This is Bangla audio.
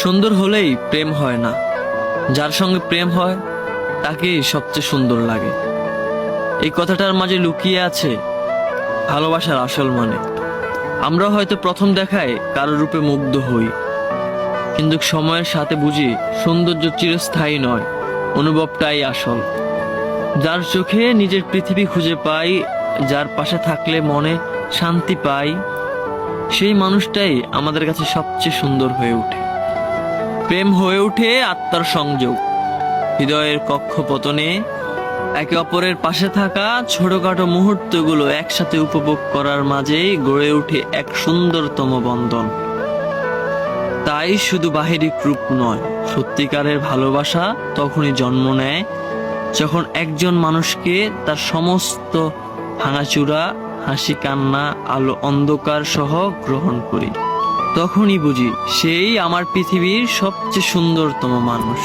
সুন্দর হলেই প্রেম হয় না, যার সঙ্গে প্রেম হয় তাকেই সবচেয়ে সুন্দর লাগে। এই কথাটার মাঝে লুকিয়ে আছে ভালোবাসার আসল মানে। আমরা হয়তো প্রথম দেখায় কারো রূপে মুগ্ধ হই, কিন্তু সময়ের সাথে বুঝি সৌন্দর্য চিরস্থায়ী নয়, অনুভবটাই আসল। যার চোখে নিজের পৃথিবী খুঁজে পাই, যার পাশে থাকলে মনে শান্তি পাই, সেই মানুষটাই আমাদের কাছে সবচেয়ে সুন্দর হয়ে ওঠে। প্রেম হয়ে ওঠে আত্মার সংযোগ, হৃদয়ের কক্ষপতনে একে অপরের পাশে থাকা ছোটখাটো মুহূর্তগুলো একসাথে উপভোগ করার মাঝেই গড়ে ওঠে এক সুন্দরতম বন্ধন। তাই শুধু বাহিরিক রূপ নয়, সত্যিকারের ভালোবাসা তখনই জন্ম নেয় যখন একজন মানুষকে তার সমস্ত ভাঙাচুরা, হাসি, কান্না, আলো, অন্ধকার সহ গ্রহণ করি। তখনই বুঝি সেই আমার পৃথিবীর সবচেয়ে সুন্দরতম মানুষ।